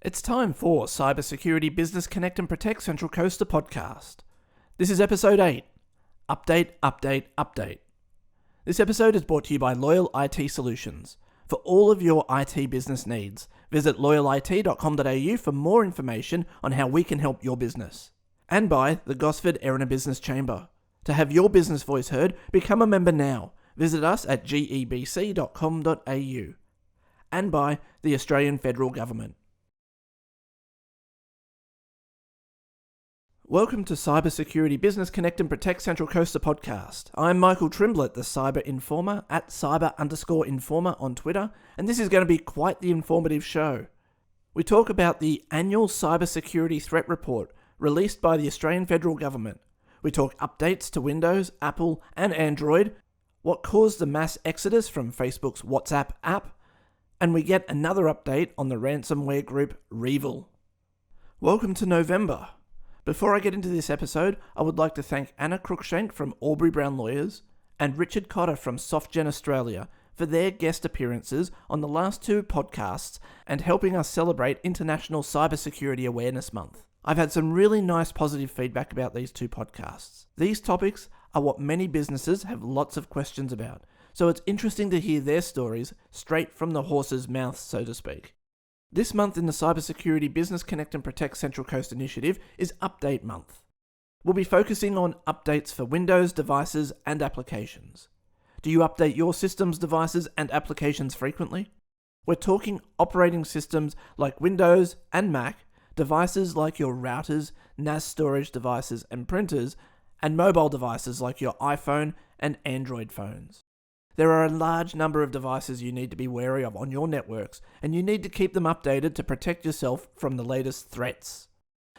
It's time for Cybersecurity Business Connect and Protect Central Coast podcast. This is episode 8. Update. This episode is brought to you by Loyal IT Solutions. For all of your IT business needs, visit loyalit.com.au for more information on how we can help your business. And by the Gosford Erina Business Chamber. To have your business voice heard, become a member now. Visit us at gebc.com.au. And by the Australian Federal Government. Welcome to Cybersecurity Business Connect and Protect Central Coast podcast. I'm Michael Trimblett, the Cyber Informer at cyber_informer on Twitter, and this is going to be quite the informative show. We talk about the annual Cybersecurity Threat Report released by the Australian Federal Government. We talk updates to Windows, Apple, and Android, what caused the mass exodus from Facebook's WhatsApp app, and we get another update on the ransomware group Revil. Welcome to November. Before I get into this episode, I would like to thank Anna Cruikshank from Aubrey Brown Lawyers and Richard Cotter from SoftGen Australia for their guest appearances on the last two podcasts and helping us celebrate International Cybersecurity Awareness Month. I've had some really nice positive feedback about these two podcasts. These topics are what many businesses have lots of questions about, so it's interesting to hear their stories straight from the horse's mouth, so to speak. This month in the Cybersecurity Business Connect and Protect Central Coast initiative is Update Month. We'll be focusing on updates for Windows devices and applications. Do you update your systems, devices, and applications frequently? We're talking operating systems like Windows and Mac, devices like your routers, NAS storage devices and printers, and mobile devices like your iPhone and Android phones. There are a large number of devices you need to be wary of on your networks, and you need to keep them updated to protect yourself from the latest threats.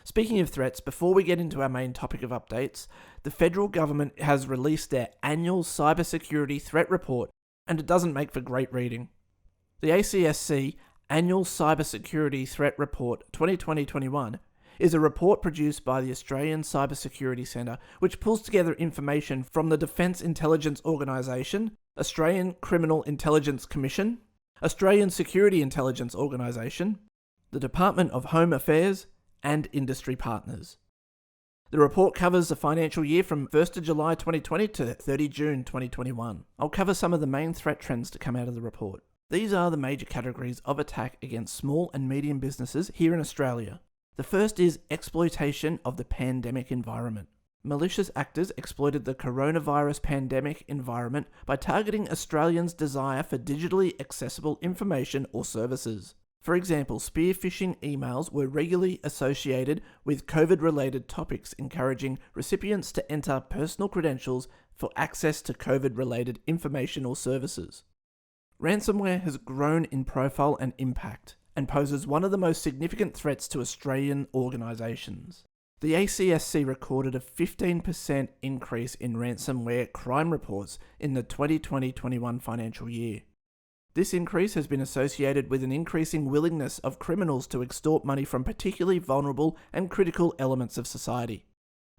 Speaking of threats, before we get into our main topic of updates, the federal government has released their annual Cybersecurity Threat Report, and it doesn't make for great reading. The ACSC Annual Cybersecurity Threat Report 2020-21 is a report produced by the Australian Cybersecurity Centre, which pulls together information from the Defence Intelligence Organisation, Australian Criminal Intelligence Commission, Australian Security Intelligence Organisation, the Department of Home Affairs, and industry partners. The report covers the financial year from 1st of July 2020 to 30 June 2021. I'll cover some of the main threat trends to come out of the report. These are the major categories of attack against small and medium businesses here in Australia. The first is exploitation of the pandemic environment. Malicious actors exploited the coronavirus pandemic environment by targeting Australians' desire for digitally accessible information or services. For example, spear phishing emails were regularly associated with COVID-related topics, encouraging recipients to enter personal credentials for access to COVID-related information or services. Ransomware has grown in profile and impact, and poses one of the most significant threats to Australian organisations. The ACSC recorded a 15% increase in ransomware crime reports in the 2020-21 financial year. This increase has been associated with an increasing willingness of criminals to extort money from particularly vulnerable and critical elements of society.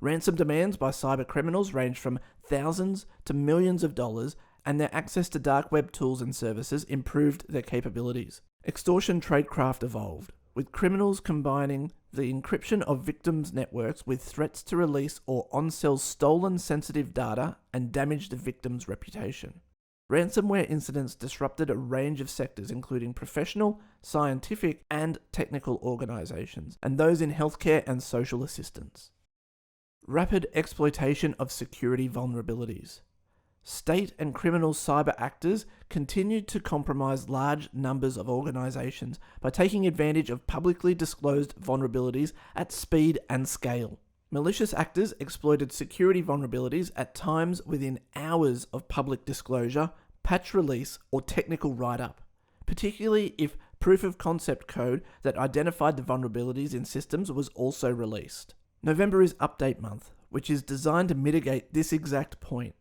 Ransom demands by cyber criminals range from thousands to millions of dollars, and their access to dark web tools and services improved their capabilities. Extortion tradecraft evolved, with criminals combining the encryption of victims' networks with threats to release or on-sell stolen sensitive data and damage the victim's reputation. Ransomware incidents disrupted a range of sectors, including professional, scientific, and technical organisations, and those in healthcare and social assistance. Rapid exploitation of security vulnerabilities. State and criminal cyber actors continued to compromise large numbers of organisations by taking advantage of publicly disclosed vulnerabilities at speed and scale. Malicious actors exploited security vulnerabilities at times within hours of public disclosure, patch release, or technical write-up, particularly if proof of concept code that identified the vulnerabilities in systems was also released. November is Update Month, which is designed to mitigate this exact point.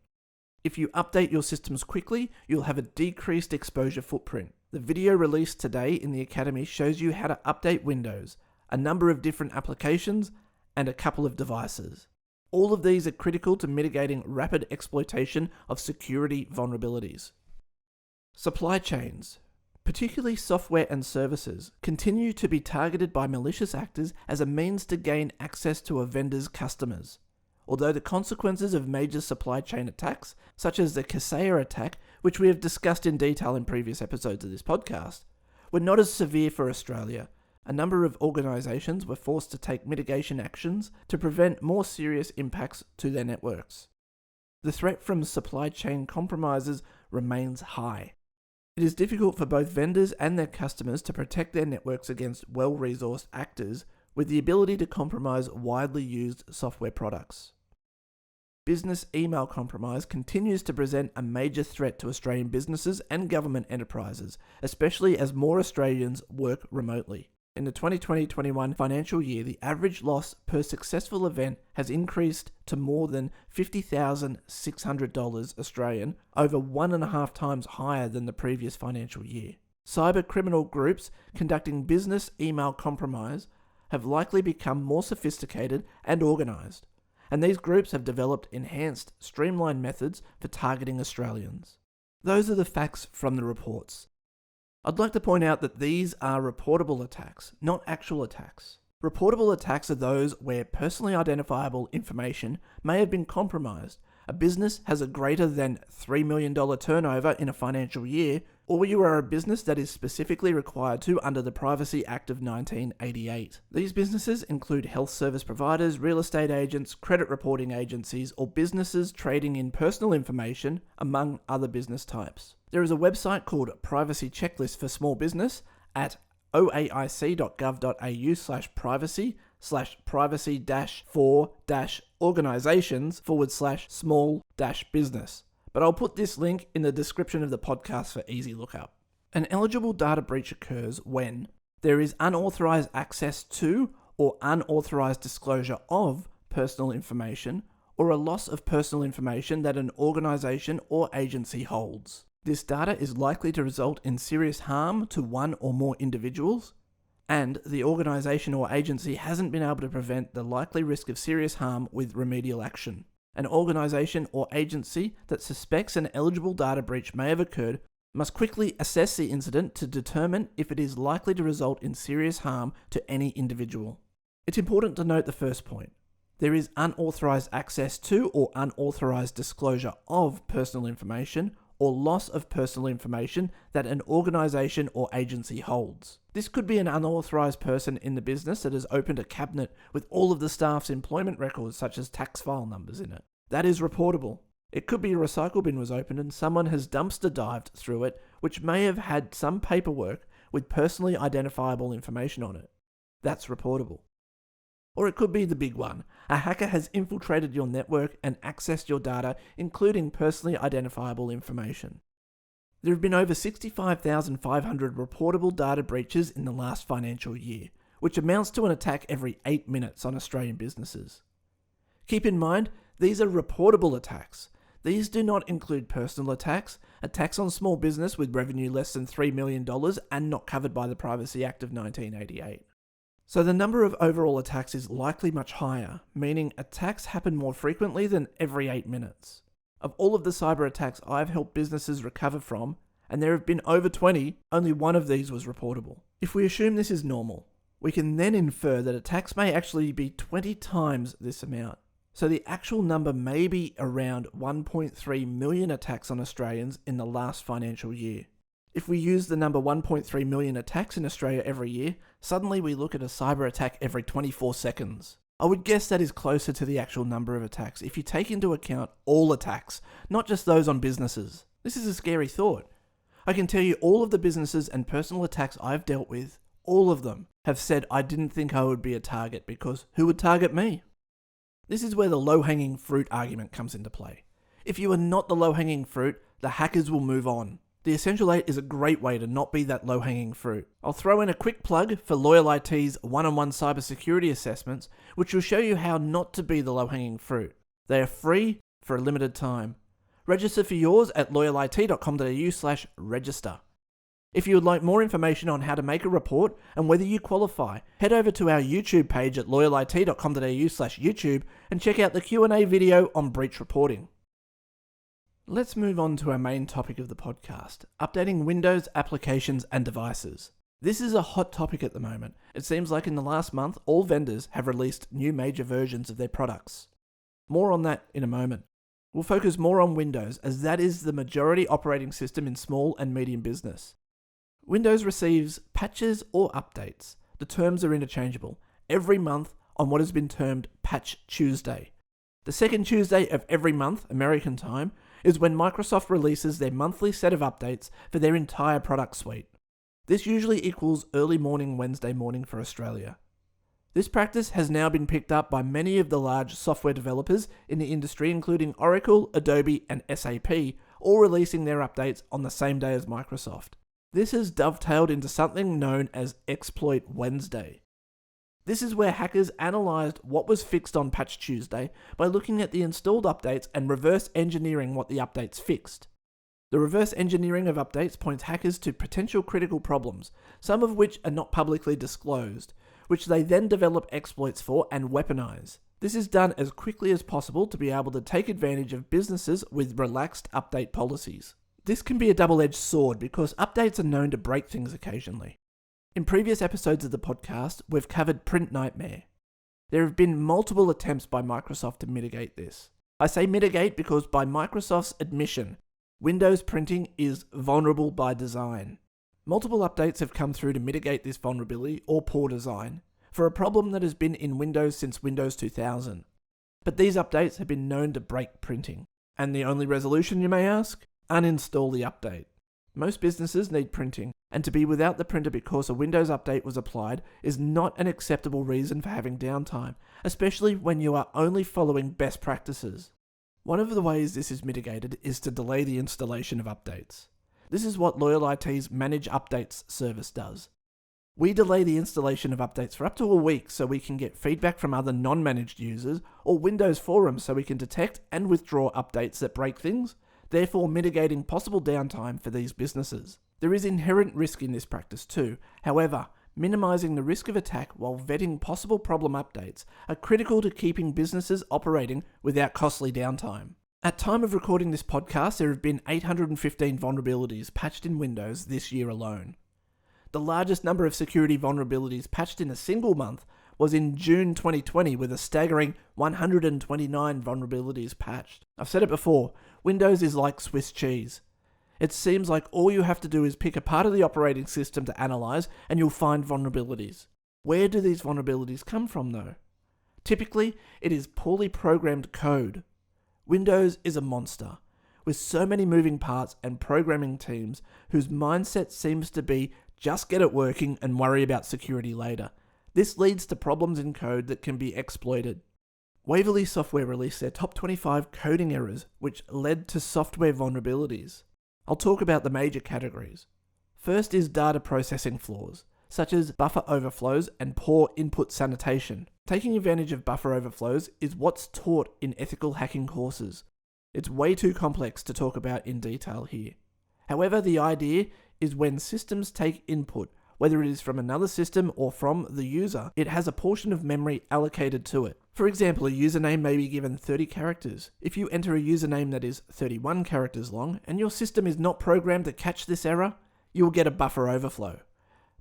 If you update your systems quickly, you'll have a decreased exposure footprint. The video released today in the Academy shows you how to update Windows, a number of different applications, and a couple of devices. All of these are critical to mitigating rapid exploitation of security vulnerabilities. Supply chains. Particularly software and services continue to be targeted by malicious actors as a means to gain access to a vendor's customers. Although the consequences of major supply chain attacks, such as the Kaseya attack, which we have discussed in detail in previous episodes of this podcast, were not as severe for Australia, a number of organisations were forced to take mitigation actions to prevent more serious impacts to their networks. The threat from supply chain compromises remains high. It is difficult for both vendors and their customers to protect their networks against well-resourced actors with the ability to compromise widely used software products. Business email compromise continues to present a major threat to Australian businesses and government enterprises, especially as more Australians work remotely. In the 2020-21 financial year, the average loss per successful event has increased to more than $50,600 Australian, over 1.5 times higher than the previous financial year. Cyber criminal groups conducting business email compromise have likely become more sophisticated and organised, and these groups have developed enhanced, streamlined methods for targeting Australians. Those are the facts from the reports. I'd like to point out that these are reportable attacks, not actual attacks. Reportable attacks are those where personally identifiable information may have been compromised. A business has a greater than $3 million turnover in a financial year, or you are a business that is specifically required to under the Privacy Act of 1988. These businesses include health service providers, real estate agents, credit reporting agencies, or businesses trading in personal information, among other business types. There is a website called Privacy Checklist for Small Business at oaic.gov.au/privacy/for-organizations/small-business. But I'll put this link in the description of the podcast for easy lookup. An eligible data breach occurs when there is unauthorized access to or unauthorized disclosure of personal information or a loss of personal information that an organization or agency holds. This data is likely to result in serious harm to one or more individuals, and the organization or agency hasn't been able to prevent the likely risk of serious harm with remedial action. An organization or agency that suspects an eligible data breach may have occurred must quickly assess the incident to determine if it is likely to result in serious harm to any individual. It's important to note the first point. There is unauthorized access to or unauthorized disclosure of personal information or loss of personal information that an organization or agency holds. This could be an unauthorized person in the business that has opened a cabinet with all of the staff's employment records such as tax file numbers in it. That is reportable. It could be a recycle bin was opened and someone has dumpster dived through it, which may have had some paperwork with personally identifiable information on it. That's reportable. Or it could be the big one. A hacker has infiltrated your network and accessed your data, including personally identifiable information. There have been over 65,500 reportable data breaches in the last financial year, which amounts to an attack every 8 minutes on Australian businesses. Keep in mind, these are reportable attacks. These do not include personal attacks, attacks on small business with revenue less than $3 million and not covered by the Privacy Act of 1988. So the number of overall attacks is likely much higher, meaning attacks happen more frequently than every 8 minutes. Of all of the cyber attacks I've helped businesses recover from, and there have been over 20, only one of these was reportable. If we assume this is normal, we can then infer that attacks may actually be 20 times this amount. So the actual number may be around 1.3 million attacks on Australians in the last financial year. If we use the number 1.3 million attacks in Australia every year, suddenly we look at a cyber attack every 24 seconds. I would guess that is closer to the actual number of attacks if you take into account all attacks, not just those on businesses. This is a scary thought. I can tell you all of the businesses and personal attacks I've dealt with, all of them, have said I didn't think I would be a target because who would target me? This is where the low-hanging fruit argument comes into play. If you are not the low-hanging fruit, the hackers will move on. The Essential 8 is a great way to not be that low-hanging fruit. I'll throw in a quick plug for Loyal IT's one-on-one cybersecurity assessments, which will show you how not to be the low-hanging fruit. They are free for a limited time. Register for yours at loyalit.com.au/register. If you would like more information on how to make a report and whether you qualify, head over to our YouTube page at loyalit.com.au/YouTube and check out the Q&A video on breach reporting. Let's move on to our main topic of the podcast, updating Windows applications and devices. This is a hot topic at the moment. It seems like in the last month, all vendors have released new major versions of their products. More on that in a moment. We'll focus more on Windows, as that is the majority operating system in small and medium business. Windows receives patches or updates. The terms are interchangeable. Every month on what has been termed Patch Tuesday. The second Tuesday of every month, American time, is when Microsoft releases their monthly set of updates for their entire product suite. This usually equals early morning Wednesday morning for Australia. This practice has now been picked up by many of the large software developers in the industry, including Oracle, Adobe, and SAP, all releasing their updates on the same day as Microsoft. This has dovetailed into something known as Exploit Wednesday. This is where hackers analysed what was fixed on Patch Tuesday by looking at the installed updates and reverse engineering what the updates fixed. The reverse engineering of updates points hackers to potential critical problems, some of which are not publicly disclosed, which they then develop exploits for and weaponize. This is done as quickly as possible to be able to take advantage of businesses with relaxed update policies. This can be a double-edged sword because updates are known to break things occasionally. In previous episodes of the podcast, we've covered Print Nightmare. There have been multiple attempts by Microsoft to mitigate this. I say mitigate because by Microsoft's admission, Windows printing is vulnerable by design. Multiple updates have come through to mitigate this vulnerability or poor design for a problem that has been in Windows since Windows 2000. But these updates have been known to break printing. And the only resolution, you may ask? Uninstall the update. Most businesses need printing, and to be without the printer because a Windows update was applied is not an acceptable reason for having downtime, especially when you are only following best practices. One of the ways this is mitigated is to delay the installation of updates. This is what Loyal IT's Manage Updates service does. We delay the installation of updates for up to a week so we can get feedback from other non-managed users or Windows forums so we can detect and withdraw updates that break things, therefore mitigating possible downtime for these businesses. There is inherent risk in this practice too. However, minimizing the risk of attack while vetting possible problem updates are critical to keeping businesses operating without costly downtime. At time of recording this podcast, there have been 815 vulnerabilities patched in Windows this year alone. The largest number of security vulnerabilities patched in a single month was in June 2020 with a staggering 129 vulnerabilities patched. I've said it before, Windows is like Swiss cheese. It seems like all you have to do is pick a part of the operating system to analyze and you'll find vulnerabilities. Where do these vulnerabilities come from though? Typically, it is poorly programmed code. Windows is a monster, with so many moving parts and programming teams whose mindset seems to be just get it working and worry about security later. This leads to problems in code that can be exploited. Waverly Software released their top 25 coding errors, which led to software vulnerabilities. I'll talk about the major categories. First is data processing flaws, such as buffer overflows and poor input sanitation. Taking advantage of buffer overflows is what's taught in ethical hacking courses. It's way too complex to talk about in detail here. However, the idea is when systems take input, whether it is from another system or from the user, it has a portion of memory allocated to it. For example, a username may be given 30 characters. If you enter a username that is 31 characters long and your system is not programmed to catch this error, you will get a buffer overflow.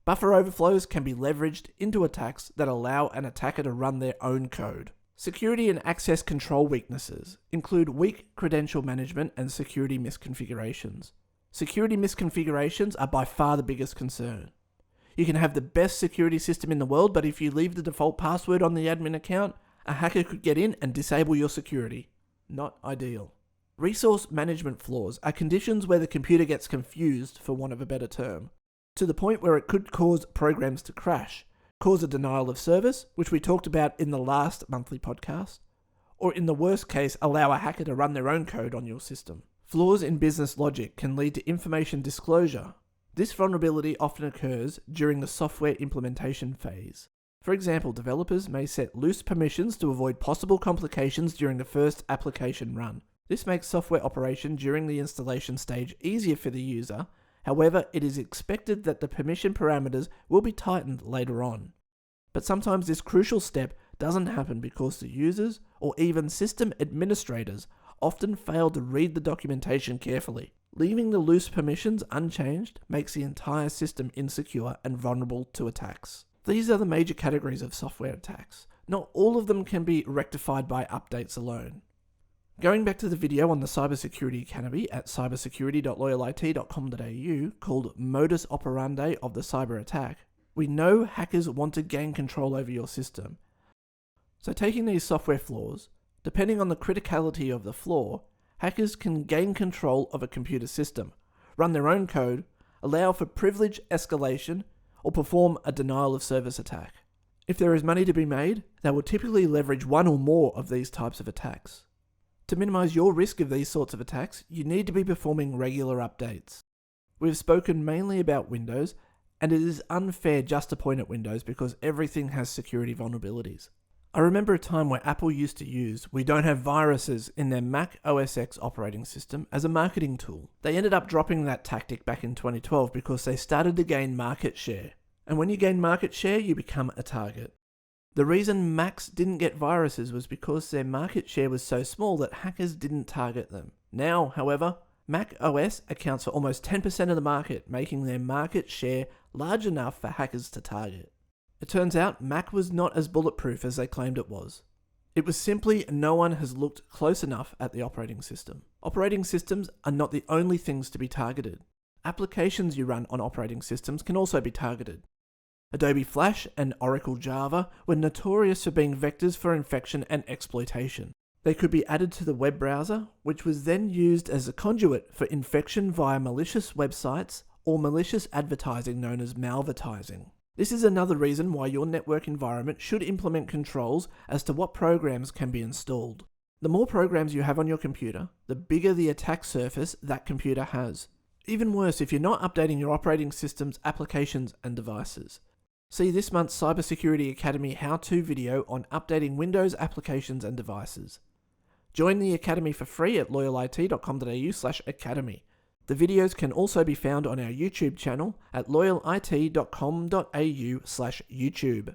Buffer overflows can be leveraged into attacks that allow an attacker to run their own code. Security and access control weaknesses include weak credential management and security misconfigurations. Security misconfigurations are by far the biggest concern. You can have the best security system in the world, but if you leave the default password on the admin account, a hacker could get in and disable your security. Not ideal. Resource management flaws are conditions where the computer gets confused, for want of a better term, to the point where it could cause programs to crash, cause a denial of service, which we talked about in the last monthly podcast, or in the worst case, allow a hacker to run their own code on your system. Flaws in business logic can lead to information disclosure. This vulnerability often occurs during the software implementation phase. For example, developers may set loose permissions to avoid possible complications during the first application run. This makes software operation during the installation stage easier for the user. However, it is expected that the permission parameters will be tightened later on. But sometimes this crucial step doesn't happen because the users or even system administrators often fail to read the documentation carefully. Leaving the loose permissions unchanged makes the entire system insecure and vulnerable to attacks. These are the major categories of software attacks. Not all of them can be rectified by updates alone. Going back to the video on the Cybersecurity Academy at cybersecurity.loyalit.com.au called Modus Operandi of the Cyber Attack, we know hackers want to gain control over your system. So taking these software flaws, depending on the criticality of the flaw, hackers can gain control of a computer system, run their own code, allow for privilege escalation, or perform a denial of service attack. If there is money to be made, they will typically leverage one or more of these types of attacks. To minimize your risk of these sorts of attacks, you need to be performing regular updates. We've spoken mainly about Windows, and it is unfair just to point at Windows because everything has security vulnerabilities. I remember a time where Apple used to use "we don't have viruses" in their Mac OS X operating system as a marketing tool. They ended up dropping that tactic back in 2012 because they started to gain market share. And when you gain market share, you become a target. The reason Macs didn't get viruses was because their market share was so small that hackers didn't target them. Now, however, Mac OS accounts for almost 10% of the market, making their market share large enough for hackers to target. It turns out Mac was not as bulletproof as they claimed it was. It was simply no one has looked close enough at the operating system. Operating systems are not the only things to be targeted. Applications you run on operating systems can also be targeted. Adobe Flash and Oracle Java were notorious for being vectors for infection and exploitation. They could be added to the web browser, which was then used as a conduit for infection via malicious websites or malicious advertising known as malvertising. This is another reason why your network environment should implement controls as to what programs can be installed. The more programs you have on your computer, the bigger the attack surface that computer has. Even worse if you're not updating your operating system's applications and devices. See this month's Cybersecurity Academy how-to video on updating Windows applications and devices. Join the Academy for free at loyalit.com.au/academy. The videos can also be found on our YouTube channel at loyalit.com.au/YouTube.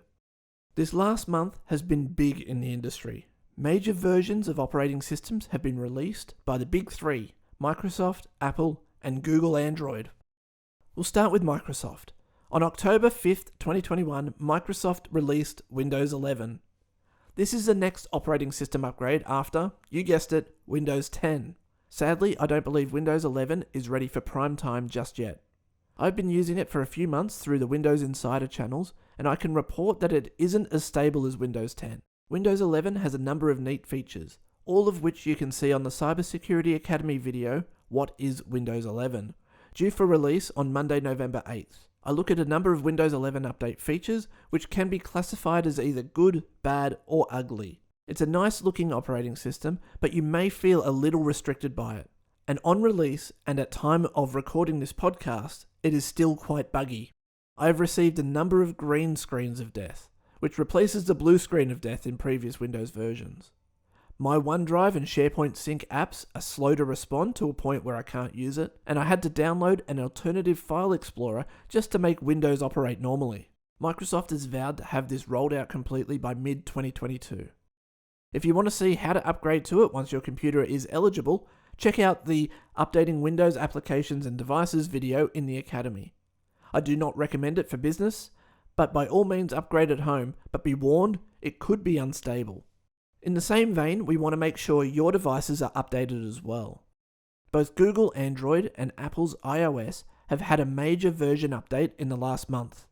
This last month has been big in the industry. Major versions of operating systems have been released by the big three, Microsoft, Apple, and Google Android. We'll start with Microsoft. On October 5th, 2021, Microsoft released Windows 11. This is the next operating system upgrade after, you guessed it, Windows 10. Sadly, I don't believe Windows 11 is ready for prime time just yet. I've been using it for a few months through the Windows Insider channels, and I can report that it isn't as stable as Windows 10. Windows 11 has a number of neat features, all of which you can see on the Cybersecurity Academy video, What is Windows 11?, due for release on Monday, November 8th. I look at a number of Windows 11 update features, which can be classified as either good, bad, or ugly. It's a nice looking operating system, but you may feel a little restricted by it. And on release, and at time of recording this podcast, it is still quite buggy. I have received a number of green screens of death, which replaces the blue screen of death in previous Windows versions. My OneDrive and SharePoint Sync apps are slow to respond to a point where I can't use it, and I had to download an alternative file explorer just to make Windows operate normally. Microsoft has vowed to have this rolled out completely by mid-2022. If you want to see how to upgrade to it once your computer is eligible, check out the Updating Windows Applications and Devices video in the Academy. I do not recommend it for business, but by all means upgrade at home, but be warned, it could be unstable. In the same vein, we want to make sure your devices are updated as well. Both Google Android and Apple's iOS have had a major version update in the last month.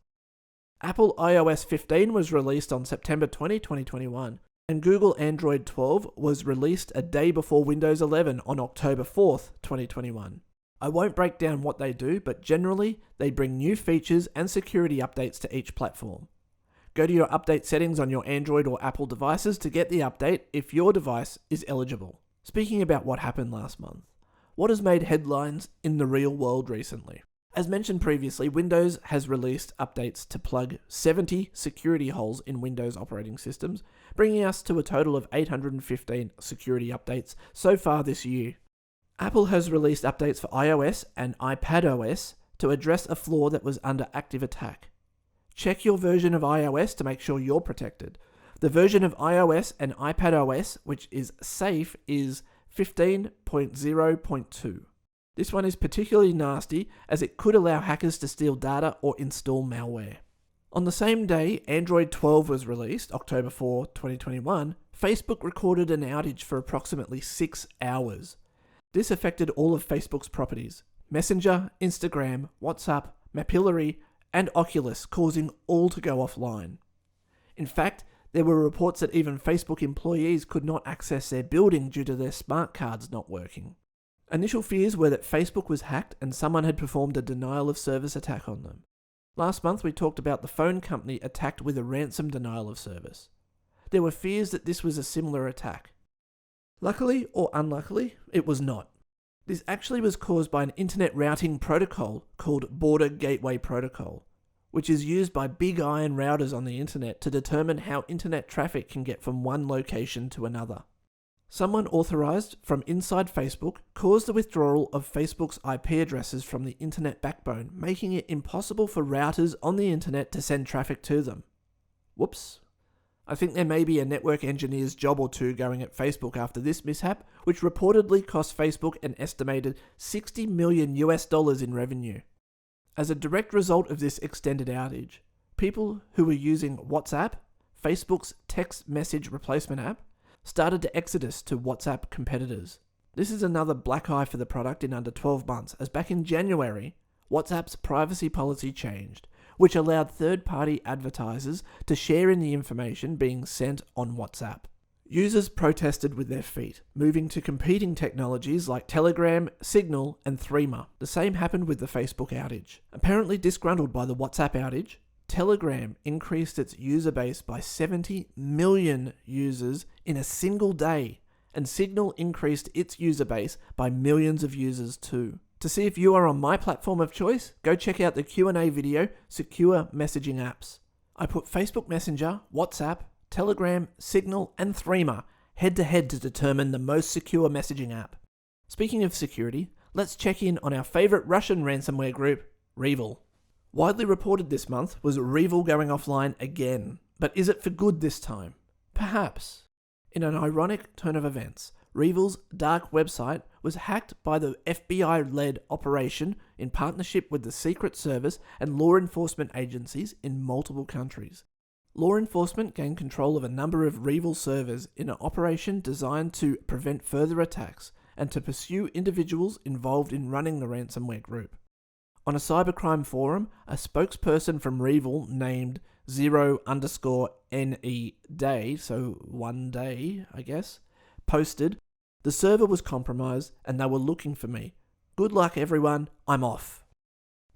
Apple iOS 15 was released on September 20, 2021, and Google Android 12 was released a day before Windows 11 on October 4th, 2021. I won't break down what they do, but generally, they bring new features and security updates to each platform. Go to your update settings on your Android or Apple devices to get the update if your device is eligible. Speaking about what happened last month, what has made headlines in the real world recently? As mentioned previously, Windows has released updates to plug 70 security holes in Windows operating systems, bringing us to a total of 815 security updates so far this year. Apple has released updates for iOS and iPadOS to address a flaw that was under active attack. Check your version of iOS to make sure you're protected. The version of iOS and iPadOS which is safe is 15.0.2. This one is particularly nasty as it could allow hackers to steal data or install malware. On the same day Android 12 was released, October 4, 2021, Facebook recorded an outage for approximately 6 hours. This affected all of Facebook's properties: Messenger, Instagram, WhatsApp, Mapillary, and Oculus, causing all to go offline. In fact, there were reports that even Facebook employees could not access their building due to their smart cards not working. Initial fears were that Facebook was hacked and someone had performed a denial of service attack on them. Last month we talked about the phone company attacked with a ransom denial of service. There were fears that this was a similar attack. Luckily or unluckily, it was not. This actually was caused by an internet routing protocol called Border Gateway Protocol, which is used by big iron routers on the internet to determine how internet traffic can get from one location to another. Someone authorized from inside Facebook caused the withdrawal of Facebook's IP addresses from the internet backbone, making it impossible for routers on the internet to send traffic to them. Whoops. I think there may be a network engineer's job or two going at Facebook after this mishap, which reportedly cost Facebook an estimated $60 million in revenue. As a direct result of this extended outage, people who were using WhatsApp, Facebook's text message replacement app, started to exodus to WhatsApp competitors. This is another black eye for the product in under 12 months, as back in January, WhatsApp's privacy policy changed, which allowed third-party advertisers to share in the information being sent on WhatsApp. Users protested with their feet, moving to competing technologies like Telegram, Signal, and Threema. The same happened with the Facebook outage. Apparently disgruntled by the WhatsApp outage, Telegram increased its user base by 70 million users in a single day, and Signal increased its user base by millions of users too. To see if you are on my platform of choice, go check out the Q&A video, Secure Messaging Apps. I put Facebook Messenger, WhatsApp, Telegram, Signal, and Threema head-to-head to determine the most secure messaging app. Speaking of security, let's check in on our favourite Russian ransomware group, REvil. Widely reported this month was REvil going offline again, but is it for good this time? Perhaps. In an ironic turn of events, REvil's dark website was hacked by the FBI-led operation in partnership with the Secret Service and law enforcement agencies in multiple countries. Law enforcement gained control of a number of REvil servers in an operation designed to prevent further attacks and to pursue individuals involved in running the ransomware group. On a cybercrime forum, a spokesperson from REvil named 0_NE day, so 1 day, I guess, posted, "The server was compromised and they were looking for me. Good luck everyone, I'm off."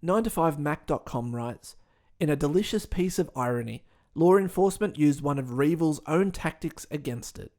9to5mac.com writes, "In a delicious piece of irony, law enforcement used one of REvil's own tactics against it.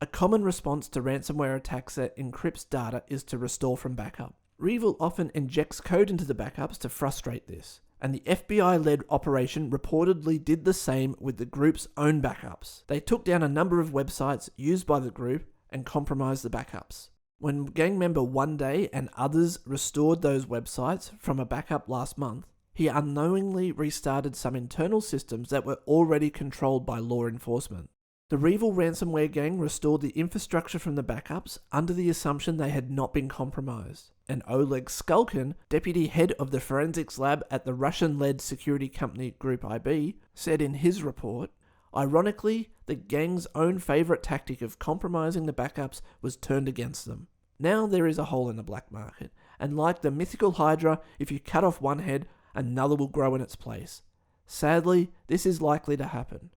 A common response to ransomware attacks that encrypts data is to restore from backup. REvil often injects code into the backups to frustrate this, and the FBI-led operation reportedly did the same with the group's own backups. They took down a number of websites used by the group and compromised the backups. When gang member 1 Day and others restored those websites from a backup last month, he unknowingly restarted some internal systems that were already controlled by law enforcement. The REvil ransomware gang restored the infrastructure from the backups under the assumption they had not been compromised. And Oleg Skulkin, deputy head of the forensics lab at the Russian-led security company Group IB, said in his report, ironically, the gang's own favourite tactic of compromising the backups was turned against them. Now there is a hole in the black market, and like the mythical Hydra, if you cut off one head, another will grow in its place. Sadly, this is likely to happen.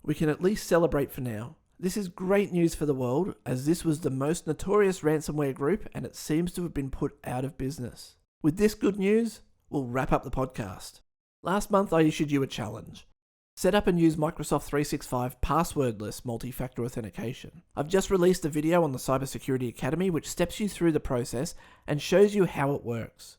We can at least celebrate for now. This is great news for the world, as this was the most notorious ransomware group and it seems to have been put out of business. With this good news, we'll wrap up the podcast. Last month I issued you a challenge. Set up and use Microsoft 365 passwordless multi-factor authentication. I've just released a video on the Cybersecurity Academy which steps you through the process and shows you how it works.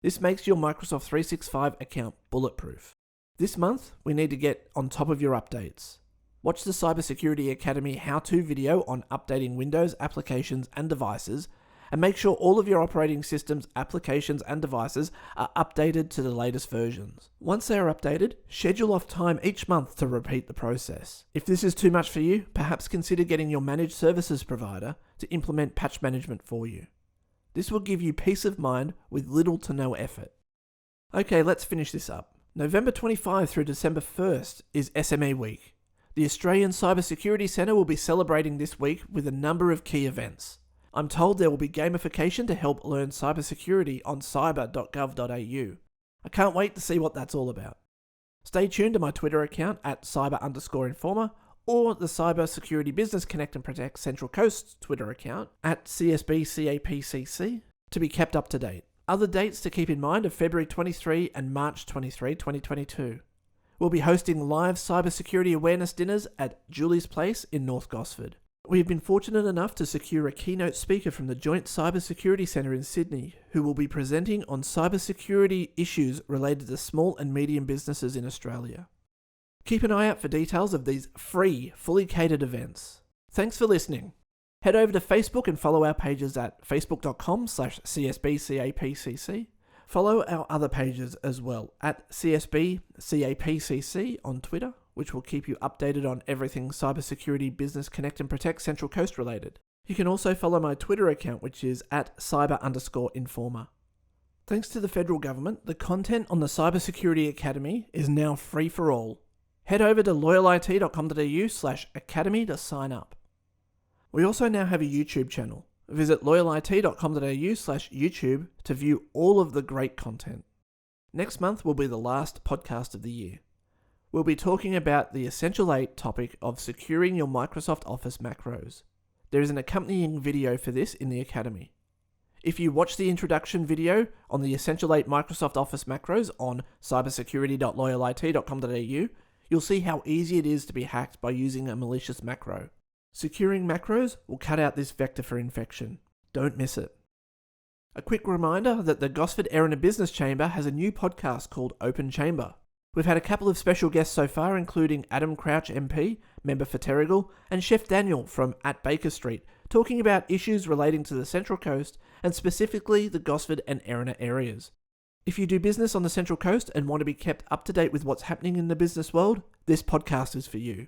This makes your Microsoft 365 account bulletproof. This month, we need to get on top of your updates. Watch the Cybersecurity Academy how-to video on updating Windows applications and devices, and make sure all of your operating systems, applications, and devices are updated to the latest versions. Once they are updated, schedule off time each month to repeat the process. If this is too much for you, perhaps consider getting your managed services provider to implement patch management for you. This will give you peace of mind with little to no effort. Okay, let's finish this up. November 25 through December 1st is SME Week. The Australian Cybersecurity Centre will be celebrating this week with a number of key events. I'm told there will be gamification to help learn cybersecurity on cyber.gov.au. I can't wait to see what that's all about. Stay tuned to my Twitter account at cyber_informer or the Cyber Security Business Connect and Protect Central Coast Twitter account at CSBCAPCC to be kept up to date. Other dates to keep in mind are February 23 and March 23, 2022. We'll be hosting live cybersecurity awareness dinners at Julie's Place in North Gosford. We have been fortunate enough to secure a keynote speaker from the Joint Cybersecurity Centre in Sydney, who will be presenting on cybersecurity issues related to small and medium businesses in Australia. Keep an eye out for details of these free, fully catered events. Thanks for listening. Head over to Facebook and follow our pages at facebook.com/CSBCAPCC. Follow our other pages as well at CSBCAPCC on Twitter, which will keep you updated on everything Cybersecurity Business Connect and Protect Central Coast related. You can also follow my Twitter account, which is at cyber_informer. Thanks to the federal government, the content on the Cybersecurity Academy is now free for all. Head over to loyalit.com.au/academy to sign up. We also now have a YouTube channel. Visit loyalit.com.au/YouTube to view all of the great content. Next month will be the last podcast of the year. We'll be talking about the Essential 8 topic of securing your Microsoft Office macros. There is an accompanying video for this in the Academy. If you watch the introduction video on the Essential 8 Microsoft Office macros on cybersecurity.loyalit.com.au, you'll see how easy it is to be hacked by using a malicious macro. Securing macros will cut out this vector for infection. Don't miss it. A quick reminder that the Gosford Erina Business Chamber has a new podcast called Open Chamber. We've had a couple of special guests so far, including Adam Crouch MP, member for Terrigal, and Chef Daniel from At Baker Street, talking about issues relating to the Central Coast and specifically the Gosford and Erina areas. If you do business on the Central Coast and want to be kept up to date with what's happening in the business world, this podcast is for you.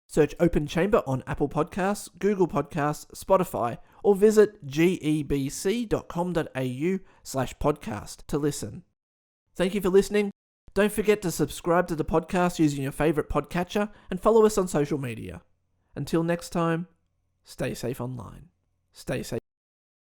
Search Open Chamber on Apple Podcasts, Google Podcasts, Spotify, or visit gebc.com.au/podcast to listen. Thank you for listening. Don't forget to subscribe to the podcast using your favourite podcatcher and follow us on social media. Until next time, stay safe online. Stay safe.